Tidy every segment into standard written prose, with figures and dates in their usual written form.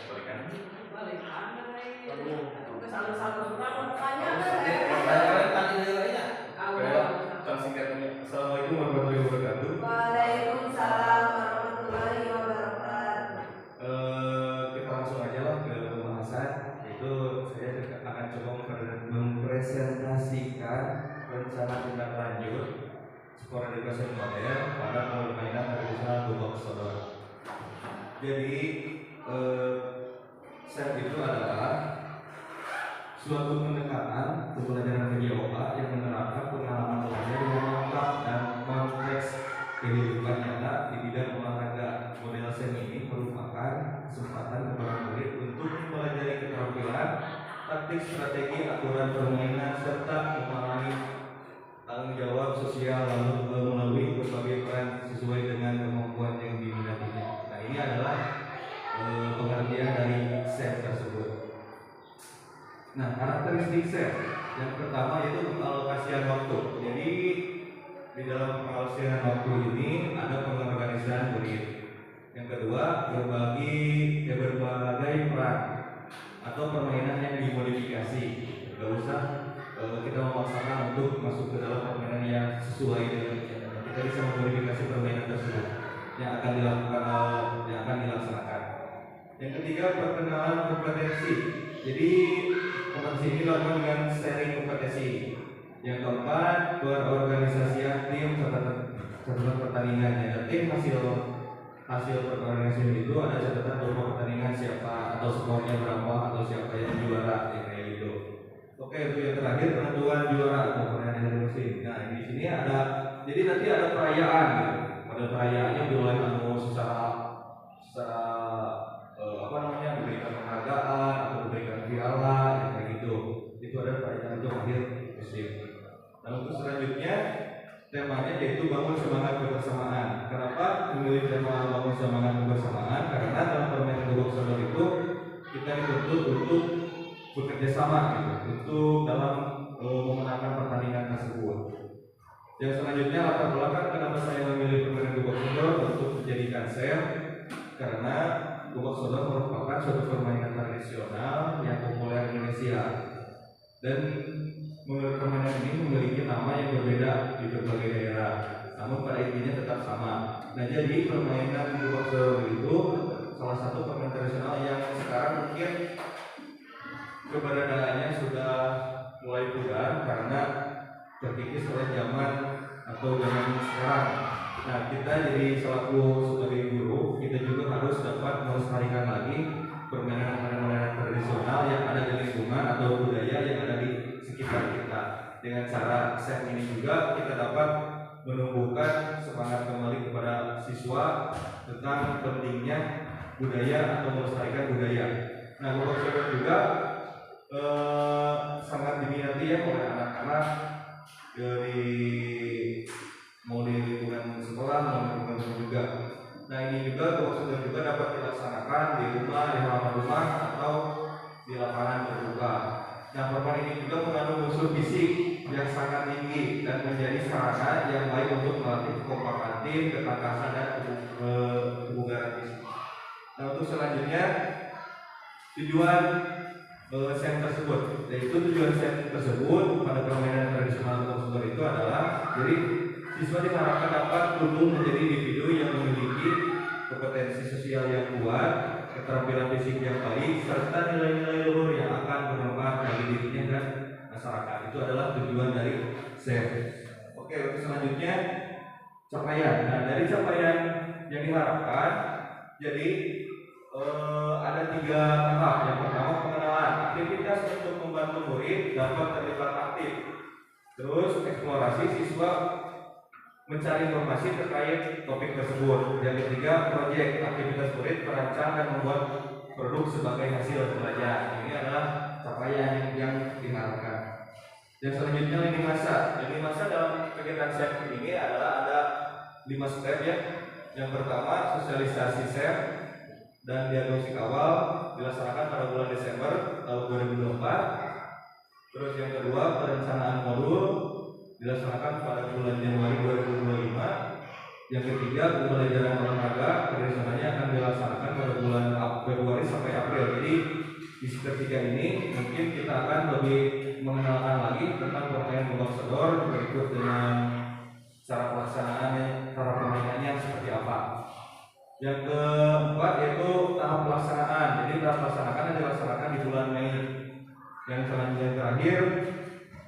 balikan. Balikan nih. Aduh. Kesalahan makanya Contoh singkatnya. Assalamualaikum warahmatullahi wabarakatuh. Waalaikumsalam warahmatullahi wabarakatuh. Kita langsung aja lah ke pembahasan. Yaitu saya akan coba mempresentasikan rencana tindak lanjut skor edukasi model pada permainan tradisional Gobak Sodor. Jadi SEP itu adalah suatu pendekatan pembelajaran PJOA yang menerapkan pengalaman belajar yang lengkap dan kompleks kehidupan nyata di bidang olahraga. Model SEP ini merupakan kesempatan kepada murid untuk mempelajari keterampilan, taktik, strategi, aturan permainan serta memahami tanggung jawab sosial lalu melalui berbagai peran sesuai dengan kemampuan yang diminatinya. Nah, ini adalah pengertian dari SEP tersebut. Nah, karakteristik SEP yang pertama itu pengalokasian waktu. Jadi di dalam pengalokasian waktu ini ada pengorganisasian murid. Yang kedua, berbagai peran atau permainan yang dimodifikasi. Gak usah kita memaksakan untuk masuk ke dalam permainan yang sesuai dengan kita bisa memodifikasi permainan tersebut yang akan dilaksanakan. Yang ketiga, perkenalan kompetensi. Jadi kompetensi ini dilakukan dengan sharing kompetensi. Yang keempat, berorganisasi tim catatan pertandingan. Ada tim hasil pertandingan itu ada catatan berupa pertandingan siapa atau skornya berapa atau siapa yang juara kayak gitu. Oke, itu yang terakhir penentuan juara atau pertandingan musim. Nah, di sini ada jadi nanti ada perayaan gitu. Ada perayaannya dimulai secara diberikan penghargaan atau diberikan piala yang kayak gitu. Itu ada perayaan untuk akhir musim. Nah, untuk selanjutnya temanya yaitu bangun semangat kebersamaan. Kenapa memilih tema bangun semangat kebersamaan? Karena dalam permainan Gobak Sodor itu kita dituntut untuk bekerja sama gitu, untuk dalam memenangkan pertandingan tersebut. Yang selanjutnya latar belakang kenapa saya memilih permainan Gobak Sodor untuk dijadikan SEP, karena Gobak Sodor merupakan suatu permainan tradisional yang populer di Indonesia dan permainan ini memiliki nama yang berbeda di berbagai daerah, namun pada intinya tetap sama. Nah, jadi permainan Gobak Sodor itu salah satu permainan tradisional yang sekarang mungkin keberadaannya sudah mulai pudar karena terkikis oleh zaman sekarang. Nah, kita jadi selaku sebagai guru, kita juga harus dapat melestarikan lagi permainan-permainan tradisional yang ada di lingkungan atau budaya yang ada di sekitar kita. Dengan cara SEP ini juga kita dapat menumbuhkan semangat kembali kepada siswa tentang pentingnya budaya atau melestarikan budaya. Nah, Gobak Sodor juga sangat diminati ya oleh anak-anak mau di lingkungan sekolah maupun lingkungan juga. Nah, ini juga Gobak Sodor juga dapat dilaksanakan di rumah, di halaman rumah atau di lapangan terbuka. Nah, permainan ini juga mengandung unsur fisik yang sangat tinggi dan menjadi sarana yang baik untuk melatih kekompakan tim, ketangkasan dan kebugaran fisik. Nah, untuk selanjutnya tujuan SEP tersebut, yaitu tujuan SEP tersebut pada permainan tradisional Gobak Sodor itu adalah jadi siswa diharapkan dapat tumbuh menjadi individu yang memiliki kompetensi sosial yang kuat, keterampilan fisik yang baik, serta nilai-nilai luhur yang akan bermanfaat bagi dirinya dan masyarakat. Itu adalah tujuan dari SEP. Oke, untuk selanjutnya capaian. Nah, dari capaian yang diharapkan, jadi ada 3 tahap. Yang pertama, pengenalan aktivitas untuk membantu murid dapat terlibat aktif. Terus eksplorasi siswa mencari informasi terkait topik tersebut. Yang ketiga, proyek aktivitas murid merancang dan membuat produk sebagai hasil belajar. Ini adalah capaian yang diharapkan. Yang selanjutnya lini masa. Lini masa dalam kegiatan SEP ini adalah ada 5 step ya. Yang pertama, sosialisasi SEP dan diagnostik awal dilaksanakan pada bulan Desember tahun 2024. Terus yang kedua, perencanaan modul dilaksanakan pada bulan Januari 2025. Yang ketiga, pembelajaran olahraga tradisionalnya akan dilaksanakan pada bulan Februari sampai April sisi ketiga ini mungkin kita akan lebih mengenalkan lagi tentang permainan gobak sodor berikut dengan cara pelaksanaannya, cara permainannya seperti apa. Yang keempat yaitu tahap pelaksanaan. Jadi tahap pelaksanaan akan dilaksanakan di bulan Mei. Yang selanjutnya terakhir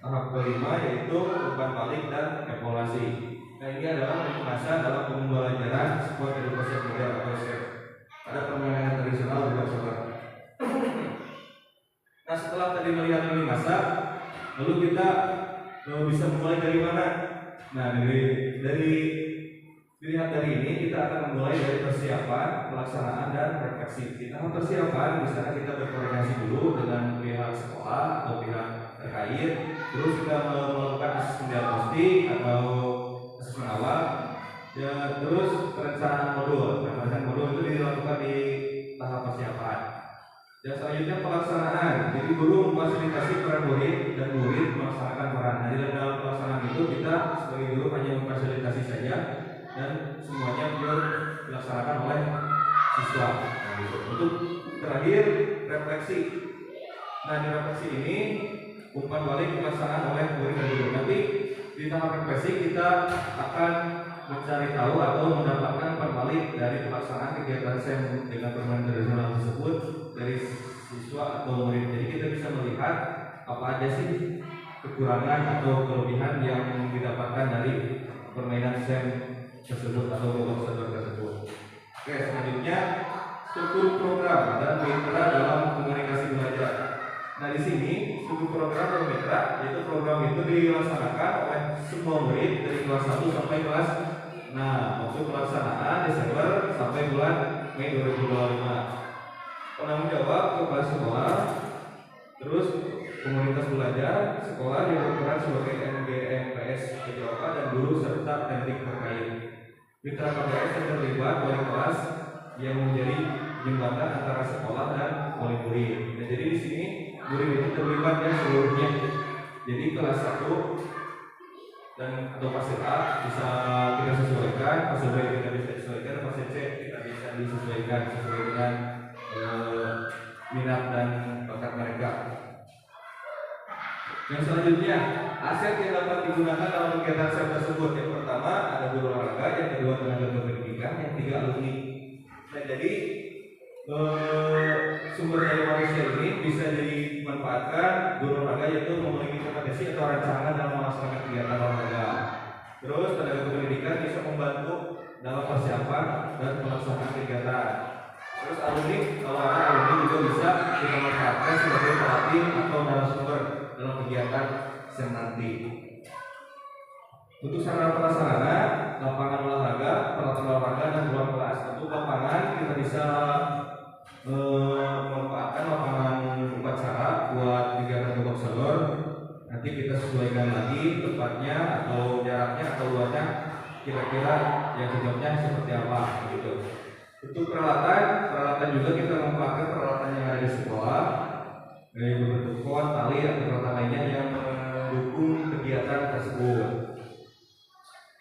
tahap kelima yaitu umpan balik dan evaluasi. Nah ini adalah masa dalam pembelajaran sport edukasi modern atau SEP. Ada permainan tradisional gobak sodor. Nah setelah tadi melihat ini masa, lalu kita bisa mulai dari mana? Nah dari dilihat dari ini kita akan memulai dari persiapan, pelaksanaan dan refleksi. Di tahap persiapan misalnya kita berkoordinasi dulu dengan pihak sekolah atau pihak terkait, terus kita melakukan asesmen diagnostik atau asesmen awal, ya, terus perencanaan modul. Nah, perencanaan modul itu dilakukan di tahap persiapan. Dan selanjutnya pelaksanaan. Jadi guru memfasilitasi peran murid dan murid melaksanakan peran. Nah, dalam pelaksanaan itu kita sebagai guru hanya memfasilitasi saja dan semuanya dilaksanakan oleh siswa. Nah, gitu. Untuk terakhir refleksi. Nah, di refleksi ini umpan balik dilaksanakan oleh murid dan guru. Nanti di tahap refleksi kita akan mencari tahu atau mendapatkan umpan balik dari pelaksanaan kegiatan SEM dengan permainan tradisional tersebut dari siswa atau murid. Jadi kita bisa melihat apa aja sih kekurangan atau kelebihan yang didapatkan dari permainan SEM tersebut atau gobak sodor tersebut. Oke, selanjutnya struktur program dan mitra dalam komunikasi belajar. Nah di sini struktur program dan mitra, yaitu program itu dilaksanakan oleh semua murid dari kelas 1 sampai kelas. Nah, waktu pelaksanaan Desember sampai bulan Mei 2025. Penanggung jawab kepala sekolah, terus komunitas belajar, sekolah yang berperan sebagai MGMPS PJOK dan guru serta teknik terkait. Mitra KPS yang terlibat wali kelas yang menjadi jembatan antara sekolah dan wali murid. Nah, jadi di sini murid itu terlibat ya seluruhnya. Jadi kelas 1 dan atau fase A bisa kita sesuaikan, fase B kita bisa sesuaikan, fase C kita bisa disesuaikan sesuai dengan minat dan bakat mereka. Yang selanjutnya, aset yang dapat digunakan dalam kegiatan SEM tersebut. Yang pertama ada guru olahraga, yang kedua tenaga pendidikan, yang ketiga alumni. Nah, jadi sumber daya manusia ini bisa dimanfaatkan guru olahraga yaitu memiliki kompetensi atau rancangan dalam melaksanakan kegiatan olahraga. Terus tenaga pendidikan bisa membantu dalam persiapan dan pelaksanaan kegiatan. Terus alumni, kalau ada alumni juga bisa kita manfaatkan sebagai pelatih atau narasumber dalam kegiatan SEM nanti. Untuk sarana prasarana, lapangan olahraga, peralatan olahraga dan ruang kelas. Untuk lapangan kita bisa memanfaatkan lapangan upacara buat kegiatan gobak sodor. Nanti kita sesuaikan lagi tempatnya atau jaraknya atau luasnya kira-kira yang cocoknya seperti apa gitu. Untuk peralatan juga kita memanfaatkan peralatan yang ada di sekolah, dari berbentuk pot, tali atau peralatan lainnya yang mendukung kegiatan tersebut.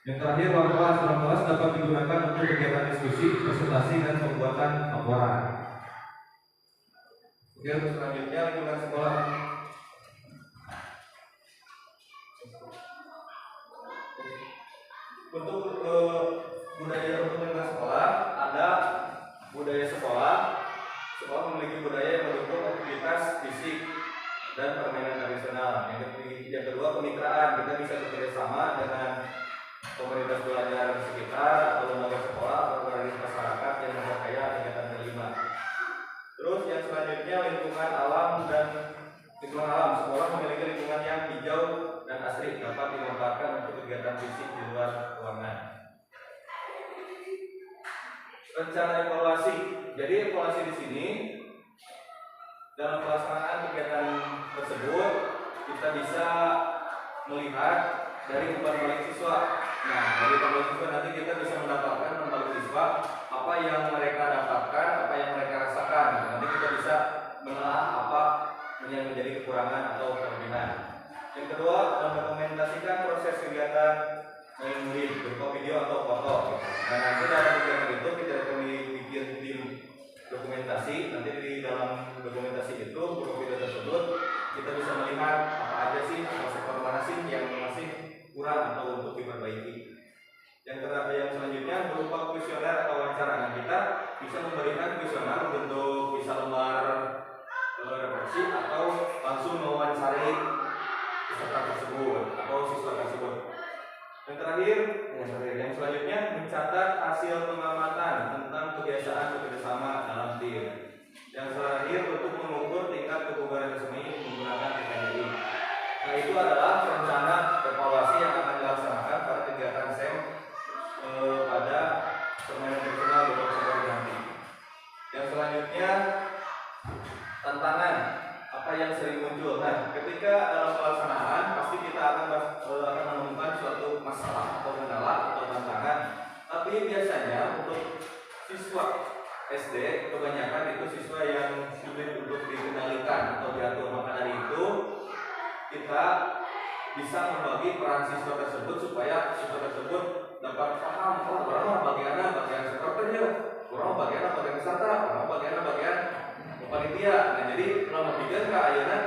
Yang terakhir, ruang kelas dapat digunakan untuk kegiatan diskusi, presentasi dan pembuatan laporan. Oke, selanjutnya lingkungan sekolah. Untuk budaya untuk lingkungan sekolah ada budaya sekolah. Sekolah memiliki budaya yang mendukung aktivitas fisik dan permainan tradisional. Yang kedua kemitraan, kita bisa bekerja sama dengan komunitas belajar sekitar atau lembaga sekolah atau organisasi masyarakat yang memperkaya kegiatan kelima. Terus yang selanjutnya lingkungan alam dan lingkungan alam. Sekolah memiliki lingkungan yang hijau dan asri dapat dimanfaatkan untuk kegiatan fisik di luar ruangan. Rencana evaluasi. Jadi evaluasi di sini dalam pelaksanaan kegiatan tersebut kita bisa melihat dari umpan balik siswa. Nah, dari umpan balik siswa nanti kita bisa mendapatkan umpan balik siswa apa yang mereka dapatkan, apa yang mereka rasakan. Nanti kita bisa menelaah apa yang menjadi kekurangan atau kelebihan. Yang kedua, mendokumentasikan proses kegiatan murid berupa video atau foto. Nah, nanti dalam kegiatan itu kita akan bikin tim dokumentasi. Nanti di dalam dokumentasi itu kita bisa melihat apa aja sih, atau sektor mana sih yang masih kurang atau untuk diperbaiki. Yang selanjutnya berupa kuesioner atau wawancara. Nah, kita bisa memberikan kuesioner bentuk bisa lembar refleksi atau langsung mewawancari peserta tersebut atau siswa tersebut. Yang terakhir, yang selanjutnya mencatat hasil pengamatan tentang kebiasaan bekerjasama dalam tim. Yang terakhir untuk mengukur tingkat kebugaran seni menggunakan TKJI. Nah, itu adalah rencana evaluasi yang akan dilaksanakan pada kegiatan SEM pada permainan tradisional di Oktober nanti. Yang selanjutnya tantangan apa yang sering muncul. Nah, ketika dalam pelaksanaan pasti kita akan menemukan suatu masalah atau kendala atau tantangan. Tapi biasanya untuk siswa SD kebanyakan itu siswa yang sulit untuk dikendalikan atau diatur. Maka dari itu kita bisa membagi peran siswa tersebut supaya siswa tersebut dapat paham berapa bagian supporternya, berapa bagian peserta, berapa bagian panitia. Nah, jadi selama 3 ayeuna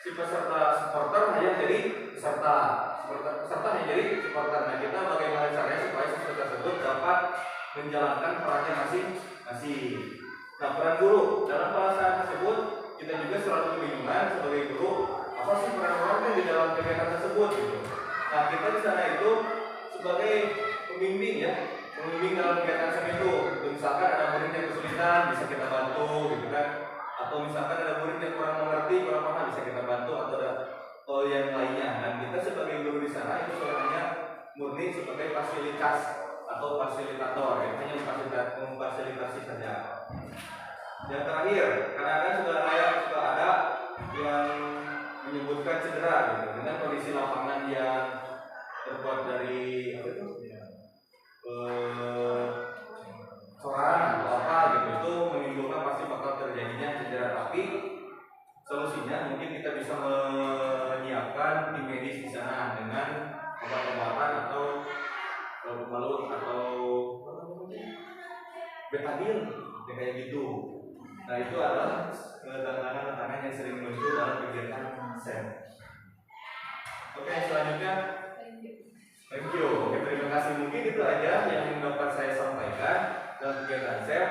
si peserta supporter hanya jadi peserta hanya jadi supporter. Nah, kita bagaimana caranya supaya siswa tersebut dapat menjalankan perannya masing-masing. Nah, peran guru dalam pelaksanaan tersebut kita juga selalu kebingungan sebagai guru apa sih peran orang di dalam kegiatan tersebut gitu. Nah, kita di sana itu sebagai pembimbing ya, pembimbing dalam kegiatan SEM itu. Misalkan ada murid yang kesulitan bisa kita bantu gitu kan, atau misalkan ada murid yang kurang mengerti, kurang paham bisa kita bantu atau yang lainnya. Dan kita sebagai guru di sana itu hanya murni sebagai fasilitas atau fasilitator ya, hanya memfasilitasi saja. Yang terakhir, kadang-kadang suka ada yang menyebutkan cedera gitu, dengan kondisi lapangan yang terbuat dari apa itu? Coran atau apa gitu, itu menimbulkan pasti bakal terjadinya cedera. Tapi solusinya mungkin kita bisa menyiapkan tim medis di sana dengan obat-obatan atau pembalut atau betadine kayak gitu. Nah, itu adalah tantangan-tantangan yang sering muncul dalam kegiatan SEM. Oke, selanjutnya thank you. Oke, terima kasih. Mungkin itu aja yang dapat saya sampaikan dalam kegiatan SEM.